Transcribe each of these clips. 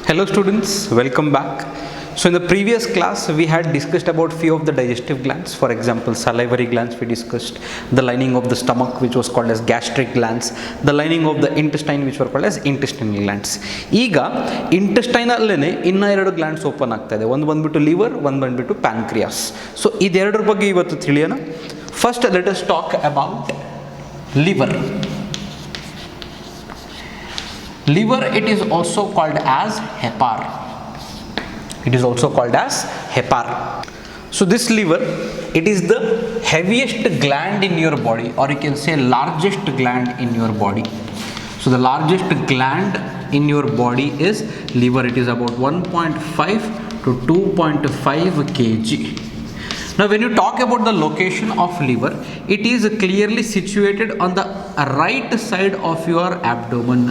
Hello students, welcome back. So in the previous class we had discussed about few of the digestive glands. For example, salivary glands we discussed, the lining of the stomach which was called as gastric glands, the lining of the intestine which were called as intestinal glands. ಈಗ ಇಂಟೆಸ್ಟೈನಲ್ಲೇ ಇನ್ನ ಎರಡು glands open ಆಗ್ತಾ ಇದೆ. ಒಂದು ಬಂದ್ಬಿಟ್ಟು liver, ಒಂದು ಬಂದ್ಬಿಟ್ಟು pancreas. So ಇದೆರಡರ ಬಗ್ಗೆ ಇವತ್ತು ತಿಳಿಯೋಣ. First let us talk about liver. Liver, it is also called as hepar. It is also called as hepar. So this liver, it is the heaviest gland in your body, or you can say largest gland in your body. So the largest gland in your body is liver. It is about 1.5 to 2.5 kg. Now when you talk about the location of liver, it is clearly situated on the right side of your abdomen.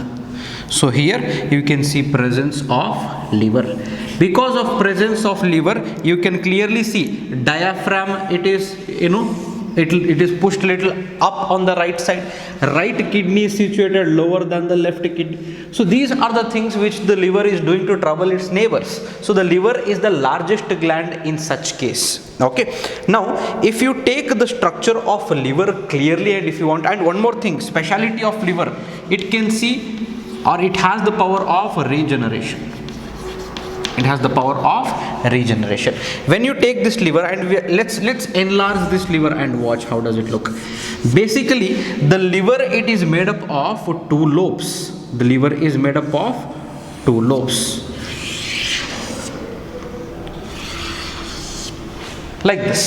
So here you can see presence of liver. Because of presence of liver, you can clearly see diaphragm. It is, it is pushed little up on the right side. Right kidney is situated lower than the left kidney. So these are the things which the liver is doing to trouble its neighbors. So the liver is the largest gland in such case. Okay. Now if you take the structure of liver clearly, and if you want, and one more thing, speciality of liver, it can see, or it has the power of regeneration. It has the power of regeneration. When you take this liver, and let's enlarge this liver and watch how does it look. Basically, the liver, it is made up of two lobes. The liver is made up of two lobes. Like this.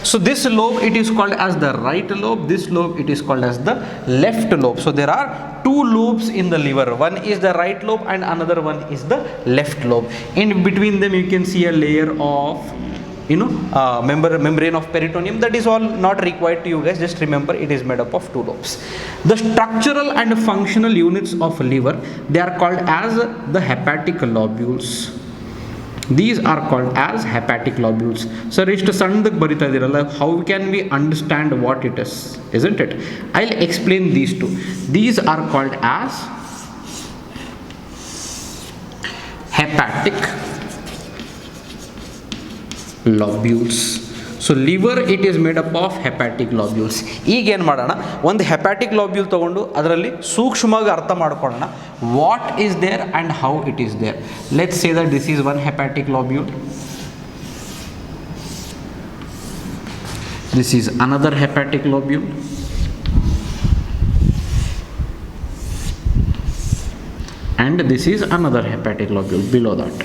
So this lobe, it is called as the right lobe. This lobe, it is called as the left lobe. So there are two lobes in the liver. One is the right lobe and another one is the left lobe. In between them you can see a layer of membrane of peritoneum. That is all not required to you guys. Just remember it is made up of two lobes. The structural and functional units of liver, they are called as the hepatic lobules. These are called as hepatic lobules. Sir, ishtu sannadage barita idiralla, how can we understand what it is, isn't it? I'll explain these two. These are called as hepatic lobules. So liver, it is made up of hepatic lobules. ಈಗ ಏನು ಮಾಡೋಣ, ಒಂದು hepatic ಲೋಬ್ಯೂಲ್ ತಗೊಂಡು ಅದರಲ್ಲಿ ಸೂಕ್ಷ್ಮವಾಗಿ ಅರ್ಥ ಮಾಡ್ಕೊಳ್ಳೋಣ. What is there and how it is there. Let's say that this is one hepatic lobule. This is another hepatic lobule. And this is another hepatic lobule below that.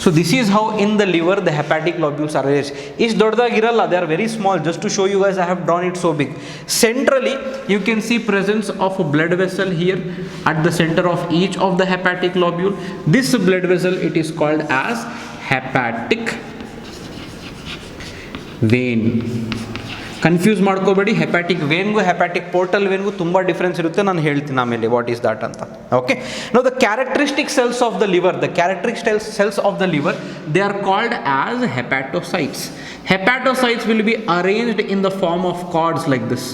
So this is how in the liver the hepatic lobules are arranged. Is dodagiralla, they are very small. Just to show you guys, I have drawn it so big. Centrally you can see presence of a blood vessel here at the center of each of the hepatic lobule. This blood vessel, it is called as hepatic vein. Confuse ಮಾಡ್ಕೋಬೇಡಿ, hepatic ವೇನ್ಗೂ hepatic portal ವೇನ್ಗೂ ತುಂಬ difference ಇರುತ್ತೆ. ನಾನು ಹೇಳ್ತೀನಿ ಆಮೇಲೆ what is that ಅಂತ. Okay, no the characteristic cells of the liver, the characteristic cells of the liver, they are called as hepatocytes. Hepatocytes will be arranged in the form of cords like this.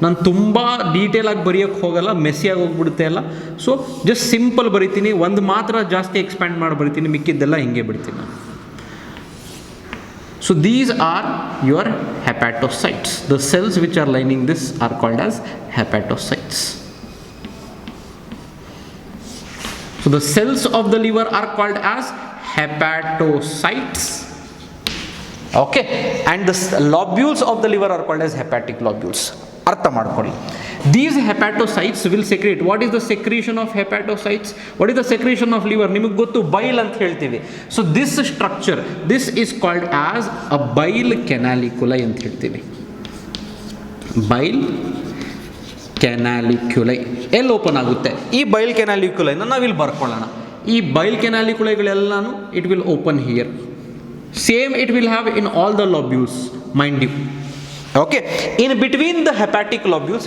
ನಾನು ತುಂಬ ಡೀಟೇಲಾಗಿ ಬರೆಯೋಕ್ಕೆ ಹೋಗಲ್ಲ, ಮೆಸ್ಸಿಯಾಗಿ ಹೋಗ್ಬಿಡುತ್ತೆ ಎಲ್ಲ. So just simple ಬರಿತೀನಿ, ಒಂದು ಮಾತ್ರ ಜಾಸ್ತಿ expand ಮಾಡಿ ಬರಿತೀನಿ, ಮಿಕ್ಕಿದ್ದೆಲ್ಲ ಹಿಂಗೆ ಬಿಡ್ತೀನಿ ನಾನು. So these are your hepatocytes. The cells which are lining this are called as hepatocytes. So the cells of the liver are called as hepatocytes. Okay, and the lobules of the liver are called as hepatic lobules. ಅರ್ಥ ಮಾಡ್ಕೊಳ್ಳಿ. These hepatocytes will secrete. What is the secretion of hepatocytes? What is the secretion of liver? ನಿಮಗೆ ಗೊತ್ತು, ಬೈಲ್ ಅಂತ ಹೇಳ್ತೀವಿ. So this structure, this is called as a bile canaliculi ಅಂತ ಹೇಳ್ತೀವಿ. Bile canaliculi ಎಲ್ಲಿ open ಆಗುತ್ತೆ? ಈ ಬೈಲ್ ಕೆನಾಲಿಕ್ಯುಲೈನ ನಾವಿಲ್ಲಿ ಬರ್ಕೊಳ್ಳೋಣ. ಈ ಬೈಲ್ ಕೆನಾಲಿಕ್ಯುಲೈಗಳೆಲ್ಲನೂ it will open here. Same it will have in all the lobules, mind you. Okay, in between the hepatic lobules,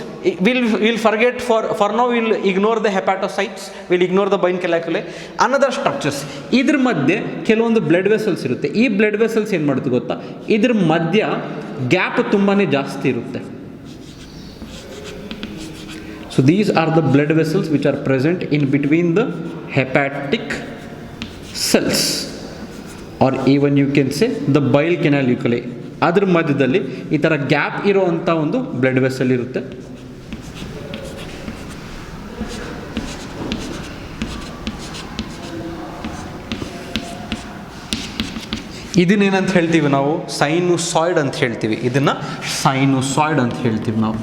we'll forget for now, we'll ignore the hepatocytes, we'll ignore the bile canaliculi. Another structures, ಇದ್ರ ಮಧ್ಯೆ ಕೆಲವೊಂದು blood vessels ಇರುತ್ತೆ. ಈ blood vessels ಏನು ಮಾಡುತ್ತೆ ಗೊತ್ತಾ, ಇದ್ರ ಮಧ್ಯ ಗ್ಯಾಪ್ ತುಂಬಾ ಜಾಸ್ತಿ ಇರುತ್ತೆ. So these are the blood vessels which are present in between the hepatic cells, or even you can say the bile canaliculi. ಅದರ ಮಧ್ಯದಲ್ಲಿ ಈ ಥರ ಗ್ಯಾಪ್ ಇರೋವಂಥ ಒಂದು ಬ್ಲಡ್ ವೆಸಲ್ ಇರುತ್ತೆ. ಇದನ್ನೇನಂತ ಹೇಳ್ತೀವಿ ನಾವು? ಸೈನುಸಾಯ್ಡ್ ಅಂತ ಹೇಳ್ತೀವಿ. ಇದನ್ನು ಸೈನುಸಾಯ್ಡ್ ಅಂತ ಹೇಳ್ತೀವಿ ನಾವು.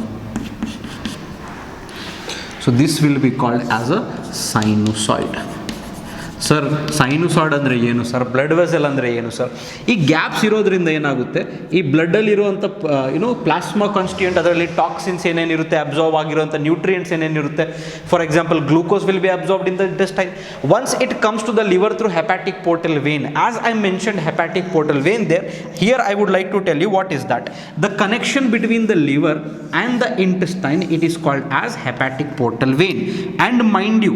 So this will be called as a sinusoid. Sir sinusoid ಅಂದರೆ ಏನು ಸರ್? ಬ್ಲಡ್ ವೆಸಲ್ ಅಂದರೆ ಏನು ಸರ್? ಈ ಗ್ಯಾಪ್ಸ್ ಇರೋದ್ರಿಂದ ಏನಾಗುತ್ತೆ, ಈ ಬ್ಲಡ್ಡಲ್ಲಿರುವಂಥ ಪ್ಲಾಸ್ಮಾ ಕಾನ್ಸ್ಟಿಟ್ಯೂಯೆಂಟ್, ಅದರಲ್ಲಿ ಟಾಕ್ಸಿನ್ಸ್ ಏನೇನಿರುತ್ತೆ, ಅಬ್ಸಾರ್ವ್ ಆಗಿರುವಂಥ ನ್ಯೂಟ್ರಿಯೆಂಟ್ಸ್ ಏನೇನಿರುತ್ತೆ, for example glucose will be absorbed in the intestine. Once it comes to the liver through hepatic portal vein. As I mentioned hepatic portal vein there, here I would like to tell you what is that. The connection between the liver and the intestine, it is called as hepatic portal vein. And mind you,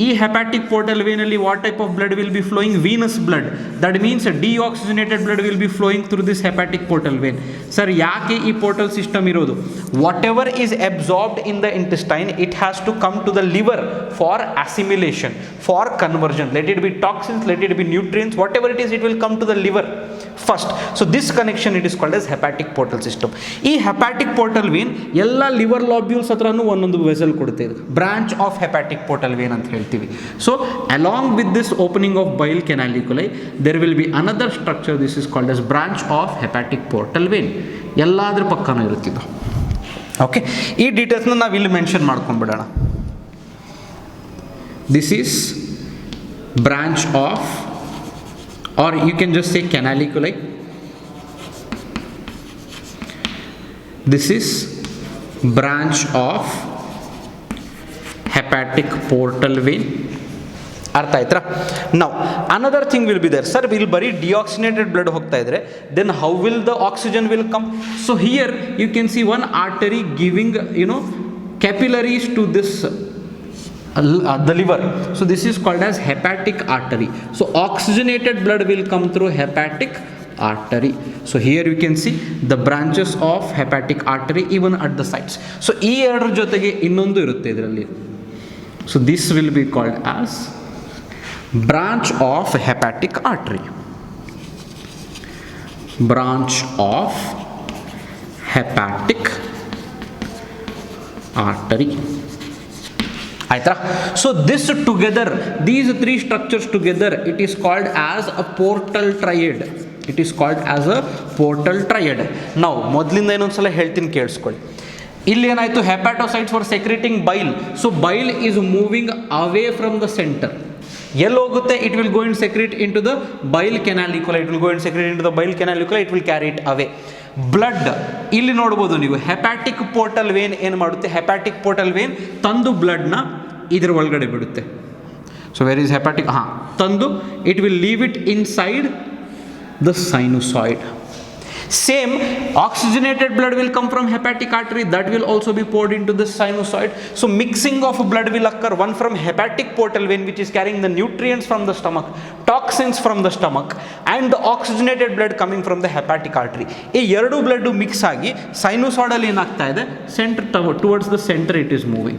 ಈ hepatic portal ವೇನಲ್ಲಿ what type of blood will be flowing? Venous blood. That means deoxygenated blood will be flowing through this hepatic portal vein. Sir ಯಾಕೆ ಈ portal system ಇರೋದು? What ever is absorbed in the intestine, it has to come to the liver for assimilation, for conversion. Let it be toxins, let it be nutrients, what ever it is, it will come to the liver first. So this connection it is called as hepatic portal system. ಈ hepatic portal vein ಎಲ್ಲ liver lobules ಹತ್ರನೂ ಒಂದೊಂದು vessel ಕೊಡುತ್ತೆ. ಇದು branch of hepatic portal vein ಅಂತ ಹೇಳ್ತೀವಿ. So along with this opening of bile canaliculi, there will be another structure, this is called as branch of hepatic portal vein. ಎಲ್ಲಾದ್ರ ಪಕ್ಕನೂ ಇರುತ್ತಿದ್ದು. ಓಕೆ, ಈ ಡೀಟೇಲ್ಸ್ನ ನಾವು ಇಲ್ಲಿ ಮೆನ್ಷನ್ ಮಾಡ್ಕೊಂಡ್ಬಿಡೋಣ. This is branch of, or you can just say canaliculi. This is branch of hepatic portal vein. ಅರ್ಥ ಆಯ್ತಾ? Now another thing will be there. Sir ಇಲ್ಲಿ ಬರೀ ಡಿಆಕ್ಸಿನೇಟೆಡ್ ಬ್ಲಡ್ ಹೋಗ್ತಾ ಇದ್ರೆ then how will the oxygen will come? So here you can see one artery giving capillaries to this the liver. So this is called as hepatic artery. So oxygenated blood will come through hepatic artery. So here you can see the branches of hepatic artery even at the sides. So ಈ ಎರಡರ ಜೊತೆಗೆ ಇನ್ನೊಂದು ಇರುತ್ತೆ ಇದರಲ್ಲಿ. So this will be called as branch of hepatic artery. Branch of hepatic artery. ಆಯ್ತಾ? So this together, these three structures together, it is called as a portal triad. It is called as a portal triad. ನಾವು ಮೊದಲಿಂದ ಇನ್ನೊಂದ್ಸಲ ಹೇಳ್ತೀನಿ, ಕೇಳಿಸ್ಕೊಳ್ಳಿ. ಇಲ್ಲಿ ಏನಾಯಿತು? Hepatocytes for secreting bile. So bile is moving away from the centre. ಎಲ್ಲಿ ಹೋಗುತ್ತೆ? It will go and secrete in to the bile canaliculi. It will go and secrete in to the bile canaliculi. It will carry it away. Blood ಇಲ್ಲಿ ನೋಡ್ಬೋದು ನೀವು, hepatic portal vane ಏನು ಮಾಡುತ್ತೆ? Hepatic portal vane ತಂದು ಬ್ಲಡ್ನ ಇದ್ರ ಒಳಗಡೆ ಬಿಡುತ್ತೆ. So where is hepatic? ತಂದು it will leave it inside the sinusoid. Same oxygenated blood will come from hepatic artery, that will also be poured into the sinusoid. So mixing of blood will occur, one from hepatic portal vein which is carrying the nutrients from the stomach, toxins from the stomach, and the oxygenated blood coming from the hepatic artery. ಈ ಎರಡು blood mix ಆಗಿ ಸೈನುಸಾಯ್ಡಲ್ಲಿ ಏನಾಗ್ತಾ ಇದೆ? Centre towards the center it is moving.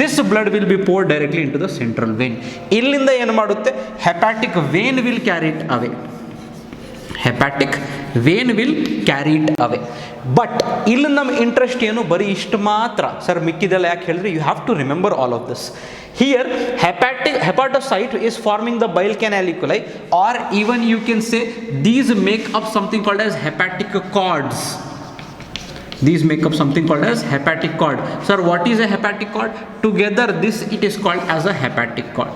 This blood will be poured directly into the central vein. ಇಲ್ಲಿಂದ ಏನು ಮಾಡುತ್ತೆ? hepatic vein will carry it away. Hepatic vein will carry it away. But ಇಲ್ಲಿ ನಮ್ಮ interest ಏನು? ಬರೀ ಇಷ್ಟು ಮಾತ್ರ. Sir ಮಿಕ್ಕಿದೆಲ್ಲ ಯಾಕೆ ಹೇಳಿದ್ರೆ, you have to remember all of this. Here hepatocyte is forming the bile canaliculi, or even you can say these make up something called as hepatic cords. These make up something called as hepatic cord. Sir, what is a hepatic cord? Together this it is called as a hepatic cord.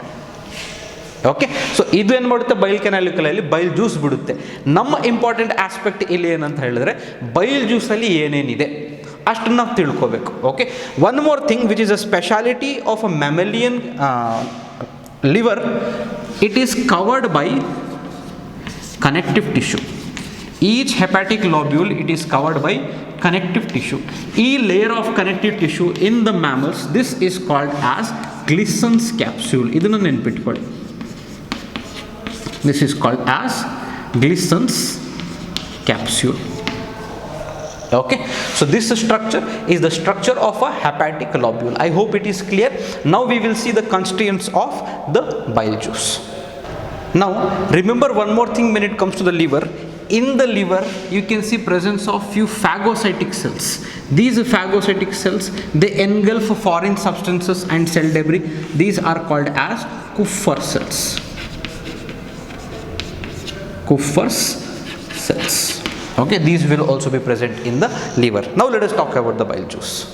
Okay, so ಇದು ಏನು ಮಾಡುತ್ತೆ? ಬೈಲ್ ಕೆನಾಲಿಕ್ಯುಲೈಲಿ ಬೈಲ್ juice ಬಿಡುತ್ತೆ. ನಮ್ಮ important aspect ಇಲ್ಲಿ ಏನಂತ ಹೇಳಿದ್ರೆ, ಬೈಲ್ ಜ್ಯೂಸಲ್ಲಿ ಏನೇನಿದೆ ಅಷ್ಟನ್ನು ನಾವು ತಿಳ್ಕೋಬೇಕು. Okay, one more thing which is a speciality of a mammalian liver, it is covered by connective tissue. Each hepatic lobule, it is covered by connective tissue. Each layer of connective tissue in the mammals, this is called as Glissen's capsule. ಇದನ್ನು ನೆನಪಿಟ್ಕೊಳ್ಳಿ. This is called as Glissen's capsule. Okay, so this structure is the structure of a hepatic lobule. I hope it is clear. Now we will see the constituents of the bile juice. Now remember one more thing when it comes to the liver. In the liver you can see presence of few phagocytic cells. These phagocytic cells, they engulf foreign substances and cell debris. These are called as Kupffer cells. Kupffer's cells. Okay, these will also be present in the liver. Now let us talk about the bile juice.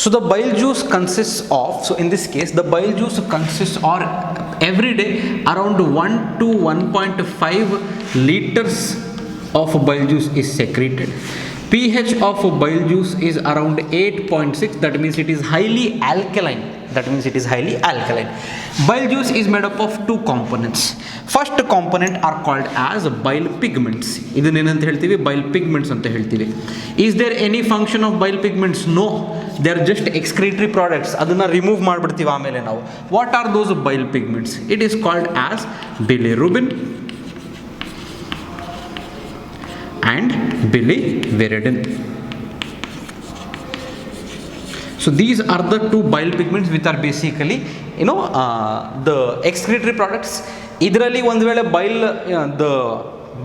So the bile juice consists of, so in this case the bile juice consists or every day around 1 to 1.5 liters of bile juice is secreted. pH of bile juice is around 8.6, that means it is highly alkaline. Bile juice is made up of two components. First component are called as bile pigments. Idenne enanta heltivi, bile pigments anta heltivi. Is there any function of bile pigments? No, they are just excretory products. Adanna remove madibirtivi aamele ನಾವು. What are those bile pigments? It is called as bilirubin and bilirubinin. So these are the two bile pigments which are basically the excretory products. ಇದರಲ್ಲಿ ಒಂದು ವೇಳೆ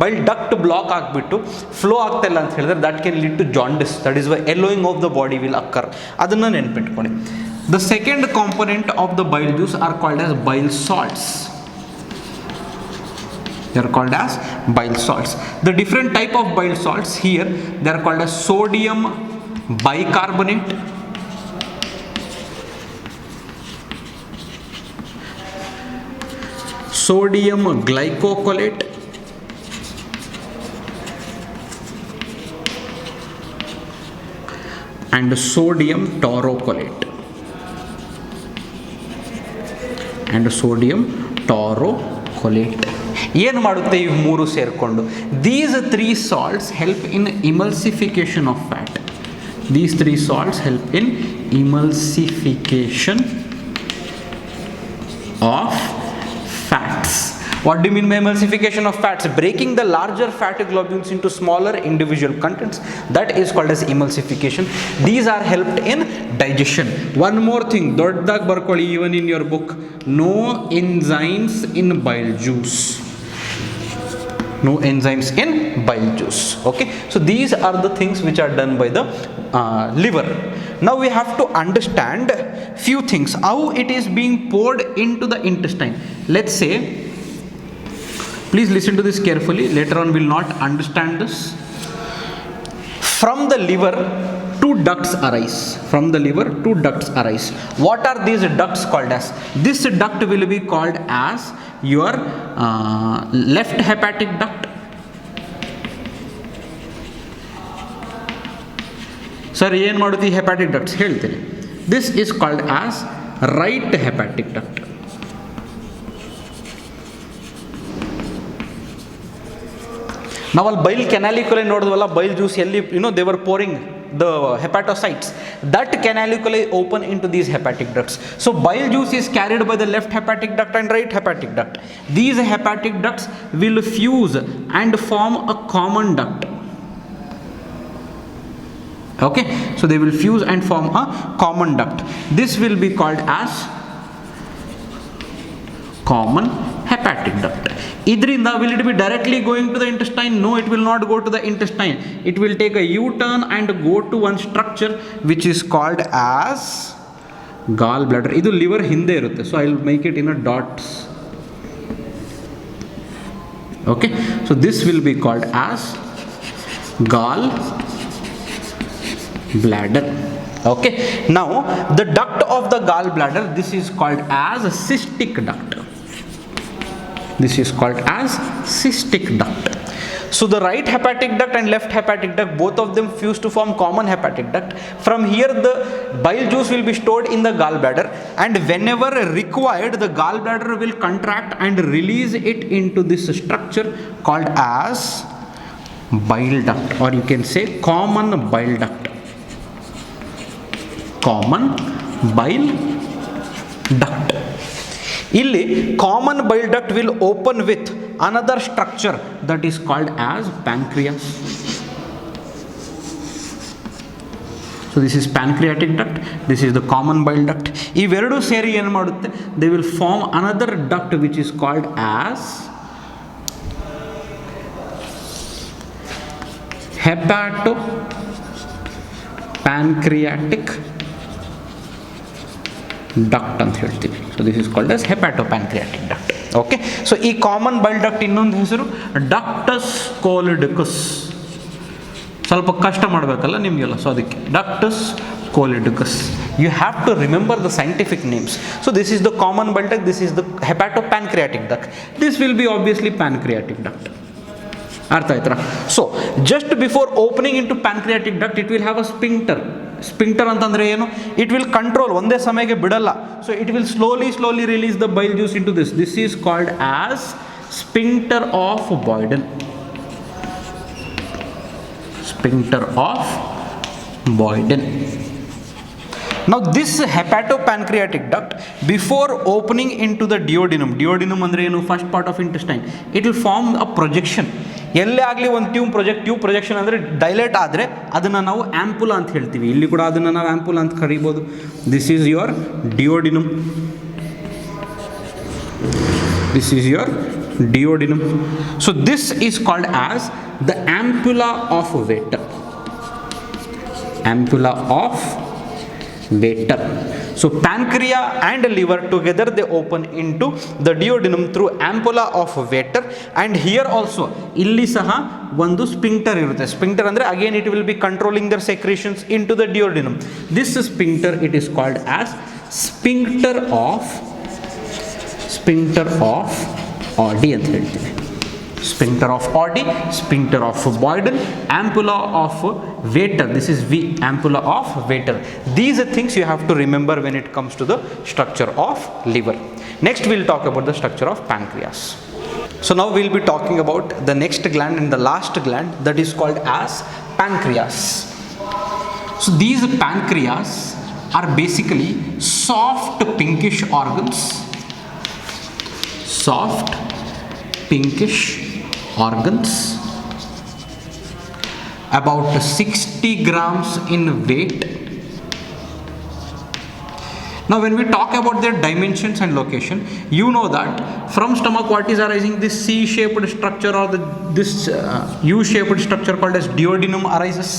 bile duct block ಆಗಿಬಿಟ್ಟು flow ಆಗ್ತಾ ಇಲ್ಲ ಅಂತ ಹೇಳಿದ್ರೆ that can lead to jaundice. That is why yellowing of the body will occur. ಅದನ್ನು ನೆನ್ಪಿಟ್ಕೊಳ್ಳಿ. The second component of the bile juice are called as bile salts. They are called as bile salts. The different type of bile salts here, they are called as sodium bicarbonate, sodium glycocholate, and sodium taurocolate. ಏನು ಮಾಡುತ್ತೆ ಈ ಮೂರು ಸೇರಿಕೊಂಡು? These three salts help in emulsification of fat. What do you mean by emulsification of fats? Breaking the larger fatty globules into smaller individual contents. That is called as emulsification. These are helped in digestion. One more thing, doddag barkoli even in your book. No enzymes in bile juice. Okay, so these are the things which are done by the liver. Now we have to understand few things, how it is being poured into the intestine. Let's say, please listen to this carefully, later on we will not understand this. From the liver, two ducts arise. What are these ducts called as? This duct will be called as your left hepatic duct. Sir, ಏನು ಮಾಡುತ್ತೆ ಈ hepatic ducts ಹೇಳ್ತೀನಿ. This is called as right hepatic duct. ನಾವಲ್ಲಿ ಬೈಲ್ ಕ್ಯಾನಾಲಿಕ್ಯುಲೈ ನೋಡಿದ್ವಲ್ಲ, ಬೈಲ್ juice ಎಲ್ಲಿ they were pouring the hepatocytes. That canaliculi open into these hepatic ducts. So bile juice is carried by the left hepatic duct and right hepatic duct. These hepatic ducts will fuse and form a common duct. Okay, so they will fuse and form a common duct. This will be called as common hepatic duct. Idrinda, will it be directly going to the intestine? No, it will not go to the intestine. It will take a U-turn and go to one structure which is called as gallbladder. Idu liver hinde irutte, so I will make it in a dots. Okay, so this will be called as gallbladder. Okay, now the duct of the gallbladder, this is called as a cystic duct. So the right hepatic duct and left hepatic duct, both of them fuse to form common hepatic duct. From here the bile juice will be stored in the gallbladder, and whenever required the gallbladder will contract and release it into this structure called as bile duct, or you can say common bile duct. ಇಲ್ಲಿ common bile duct will open with another structure that is called as pancreas. So this is pancreatic duct, this is the common bile duct. ಇವೆರಡೂ ಸೇರಿ ಏನು ಮಾಡುತ್ತೆ, they will form another duct which is called as hepatopancreatic duct ಅಂತ ಹೇಳ್ತೀವಿ. So this is called as hepatopancreatic duct. Okay, so ಈ common bile duct ಇನ್ನೊಂದು ಹೆಸರು ಡಕ್ಟಸ್ ಕೋಲಿಡಿಕಸ್. ಸ್ವಲ್ಪ ಕಷ್ಟ ಮಾಡಬೇಕಲ್ಲ ನಿಮಗೆಲ್ಲ, ಸೊ ಅದಕ್ಕೆ ductus choledochus. You have to remember the scientific names. So this is the common bile duct, this is the hepatopancreatic duct, this will be obviously pancreatic duct. ಅರ್ಥ ಆಯ್ತಾ? So just before opening in to pancreatic duct it will have a sphincter. Sphincter ಅಂತಂದರೆ ಏನು? It will control, ಒಂದೇ ಸಮಯಕ್ಕೆ ಬಿಡಲ್ಲ. So it will slowly release the bile juice in to this. This is called as sphincter of Boyden. Sphincter of Boyden. Now this hepatopancreatic duct, before opening into the duodenum, duodenum andre enu first part of intestine, it will form a projection. ಎಲ್ಲೇ ಆಗಲಿ ಒಂದು tube projection ಅಂದರೆ dilate ಆದರೆ ಅದನ್ನು ನಾವು ampulla ಅಂತ ಹೇಳ್ತೀವಿ. ಇಲ್ಲಿ ಕೂಡ ಅದನ್ನು ನಾವು ಆ್ಯಂಪುಲಾ ಅಂತ ಕರಿಬೋದು. This is your duodenum. This is your duodenum. So this is called as the ampulla of Vater. Ampulla of Vater. So pancreas and liver together they open into the duodenum through ampulla of Vater. And here also illi saha ಒಂದು sphincter irutte. Sphincter andre again it will be controlling their secretions into the duodenum. This sphincter it is called as sphincter of Oddi ಅಂತ ಹೇಳ್ತೀವಿ. Sphincter of Oddi, sphincter of Boyden, ampulla of Vater. This is we ampulla of Vater. These are things you have to remember when it comes to the structure of liver. Next will talk about the structure of pancreas. So now we will be talking about the next gland and the last gland that is called as pancreas. So these pancreas are basically soft pinkish organs. Soft pinkish organs, about 60 grams in weight. Now when we talk about their dimensions and location, you know that from stomach what is arising, this C-shaped structure or this U-shaped structure called as duodenum arises,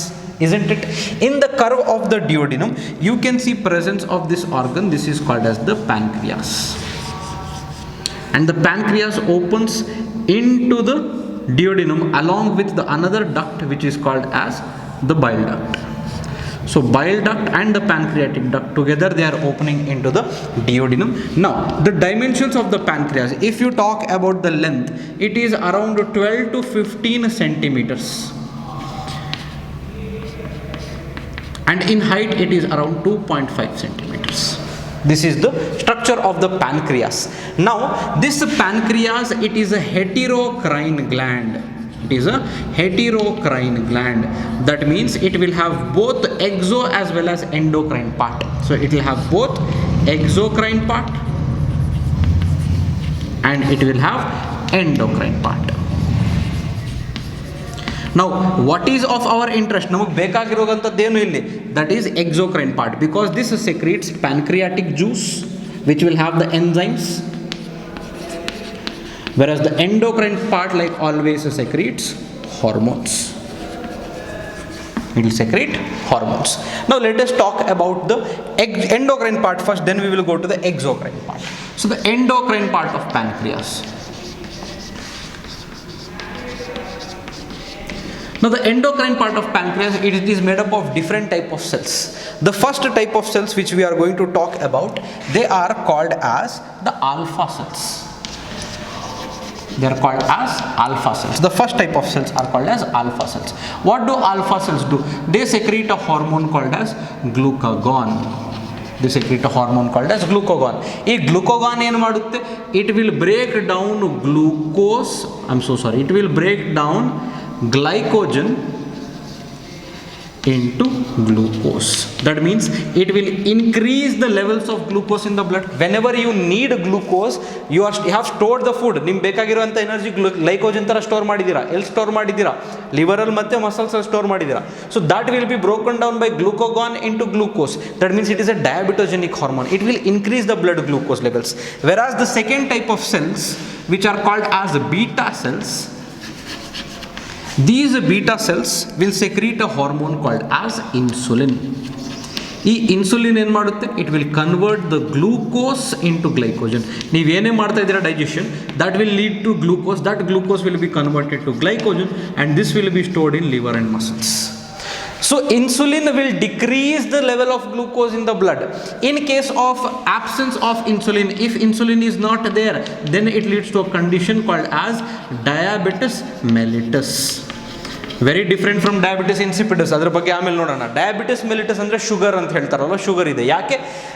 isn't it? In the curve of the duodenum you can see presence of this organ. This is called as the pancreas. And the pancreas opens into the duodenum along with the another duct which is called as the bile duct. So bile duct and the pancreatic duct together they are opening into the duodenum. Now the dimensions of the pancreas, if you talk about the length, it is around 12 to 15 centimeters. And in height it is around 2.5 centimeters. This is the structure of the pancreas. Now this pancreas, it is a heterocrine gland. It is a heterocrine gland. That means it will have both exo as well as endocrine part. So it will have both exocrine part and it will have endocrine part. Now what is of our interest, ನಮಗೆ ಬೇಕಾಗಿರೋಂಥದ್ದೇನು ಇಲ್ಲಿ, that is exocrine part, because this secretes pancreatic juice which will have the enzymes, whereas the endocrine part like always secretes hormones. It will secrete hormones. Now let us talk about the endocrine part first, then we will go to the exocrine part. So the endocrine part of pancreas. Now the endocrine part of pancreas, it is made up of different type of cells. The first type of cells which we are going to talk about, they are called as the alpha cells. They are called as alpha cells. The first type of cells are called as alpha cells. What do alpha cells do? They secrete a hormone called as glucagon. They secrete a hormone called as glucagon. This glucagon ಏನು ಮಾಡುತ್ತೆ? It will break down glucose. It will break down glycogen into glucose. That means it will increase the levels of glucose in the blood. Whenever you need glucose, you have stored the food. ನಿಮ್ಗೆ ಬೇಕಾಗಿರುವಂಥ energy glycogen ಥರ store ಮಾಡಿದ್ದೀರಾ. ಎಲ್ಲಿ store ಮಾಡಿದ್ದೀರಾ? ಲಿವರಲ್ಲಿ ಮತ್ತು muscles store ಮಾಡಿದ್ದೀರಾ. So that will be broken down by glucagon into glucose. That means it is a diabetogenic hormone. It will increase the blood glucose levels. Whereas the second type of cells, which are called as beta cells, these beta cells will secrete a hormone called as insulin. ಈ insulin ಏನು ಮಾಡುತ್ತೆ? It will convert the glucose into glycogen. ನೀವು ಏನೇ ಮಾಡ್ತಾ ಇದ್ದೀರಾ digestion, that will lead to glucose. That glucose will be converted to glycogen and this will be stored in liver and muscles. So insulin will decrease the level of glucose in the blood. In case of absence of insulin, if insulin is not there, then it leads to a condition called as diabetes mellitus. Very different from diabetes insipidus. ಅದ್ರ ಬಗ್ಗೆ ಆಮೇಲೆ ನೋಡೋಣ. Diabetes mellitus ಅಂದರೆ sugar ಅಂತ ಹೇಳ್ತಾರಲ್ಲ, sugar ಇದೆ. ಯಾಕೆ?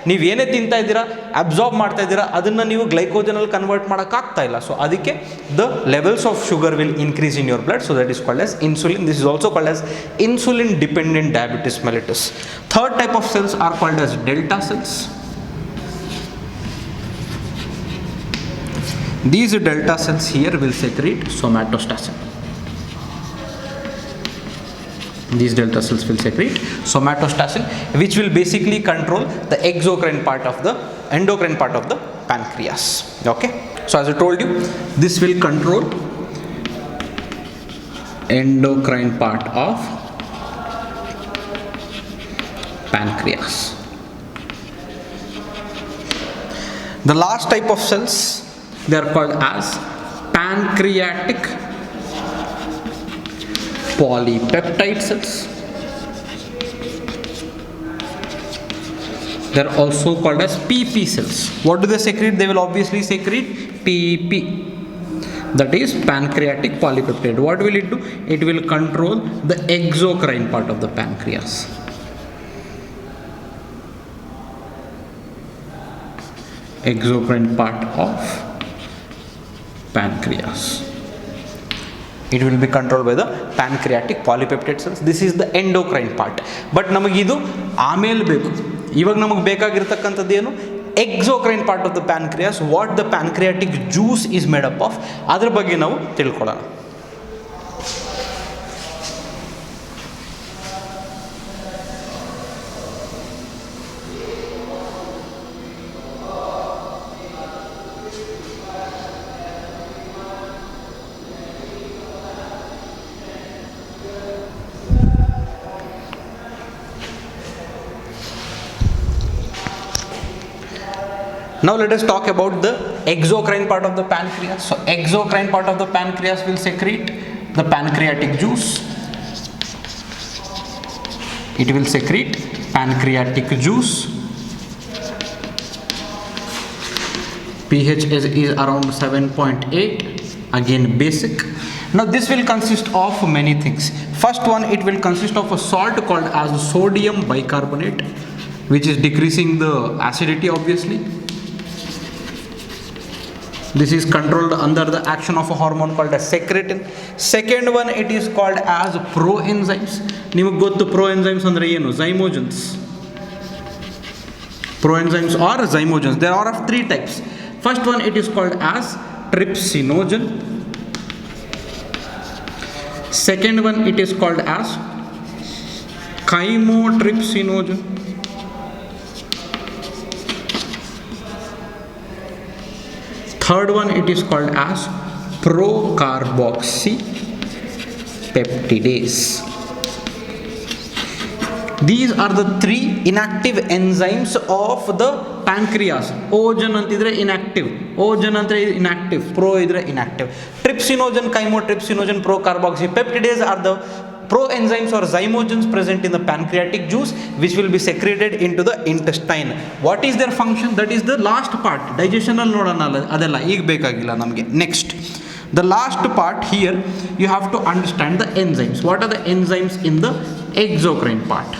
ನೀವು ಏನೇ ತಿಂತಾ ಇದ್ದೀರಾ, ಅಬ್ಸಾರ್ಬ್ ಮಾಡ್ತಾ ಇದ್ದೀರಾ, ಅದನ್ನು ನೀವು ಗ್ಲೈಕೋಜನಲ್ಲಿ ಕನ್ವರ್ಟ್ ಮಾಡೋಕ್ಕಾಗ್ತಾ ಇಲ್ಲ. ಸೊ ಅದಕ್ಕೆ the levels of sugar will increase in your blood. So that is called as insulin. This is also called as insulin dependent diabetes mellitus. Third type of cells R called as delta cells. These delta cells here will secrete somatostatin. These delta cells will secrete somatostatin, which will basically control the endocrine part of the pancreas. Okay, so as I told you, this will control endocrine part of pancreas. The last type of cells, they are called as pancreatic polypeptide cells. They are also called as PP cells. What do they secrete? They will obviously secrete PP, that is pancreatic polypeptide. What will it do? It will control the exocrine part of the pancreas. Exocrine part of pancreas. It will be controlled by the pancreatic polypeptide cells. This is the endocrine part. But ನಮಗಿದು ಆಮೇಲೆ ಬೇಕು. ಇವಾಗ ನಮಗೆ ಬೇಕಾಗಿರ್ತಕ್ಕಂಥದ್ದು ಏನು? exocrine part of the pancreas. What the pancreatic juice is made up of, ಅದ್ರ ಬಗ್ಗೆ ನಾವು ತಿಳ್ಕೊಳ್ಳೋಣ. Now let us talk about the exocrine part of the pancreas. So exocrine part of the pancreas will secrete the pancreatic juice. It will secrete pancreatic juice. pH is around 7.8. Again basic. Now this will consist of many things. First one, it will consist of a salt called as sodium bicarbonate, which is decreasing the acidity obviously. This is controlled under the action of a hormone called as secretin. Second one, it is called as proenzymes. ನಿಮಗೆ ಗೊತ್ತು proenzymes ಅಂದರೆ ಏನು? zymogens. Proenzymes or zymogens. There are of three types. First one, it is called as trypsinogen. Second one, it is called as chymotrypsinogen. Third one, it is called as procarboxypeptidase. These are the three inactive enzymes of the pancreas. Ogen antidre inactive, ogen andre inactive, pro idre inactive. Trypsinogen, chymotrypsinogen, procarboxypeptidase are the proenzymes or zymogens present in the pancreatic juice, which will be secreted into the intestine. What is their function? That is the last part. Digestion al nodana adella ಈಗ ಬೇಕಾಗಿಲ್ಲ ನಮಗೆ. Next, the last part here, you have to understand the enzymes. What are the enzymes in the exocrine part?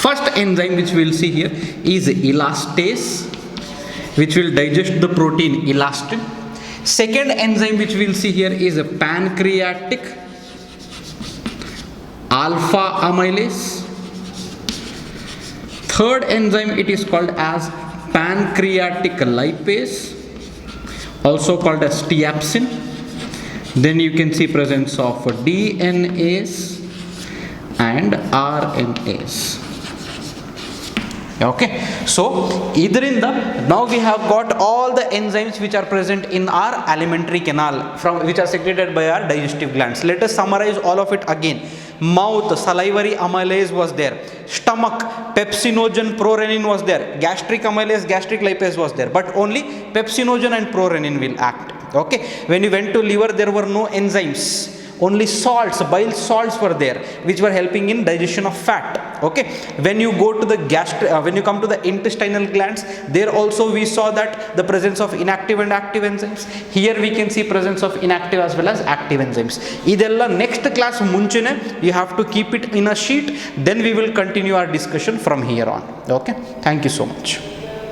First enzyme which we will see here is elastase, which will digest the protein elastin. Second enzyme which we will see here is a pancreatic alpha amylase. Third enzyme, it is called as pancreatic lipase, also called as steapsin. Then you can see presence of DNAs and RNAs. Okay, so idrinda now we have got all the enzymes which are present in our alimentary canal, from which are secreted by our digestive glands. Let us summarize all of it again. Mouth, salivary amylase was there. Stomach, pepsinogen, prorenin was there. Gastric amylase, gastric lipase was there, but only pepsinogen and prorenin will act. Okay, when you went to liver, there were no enzymes, only salts, bile salts were there, which were helping in digestion of fat. Okay, when you go to the when you come to the intestinal glands, there also we saw that the presence of inactive and active enzymes. Here we can see presence of inactive as well as active enzymes. Idella next class munchine you have to keep it in a sheet, then we will continue our discussion from here on. Okay, thank you so much.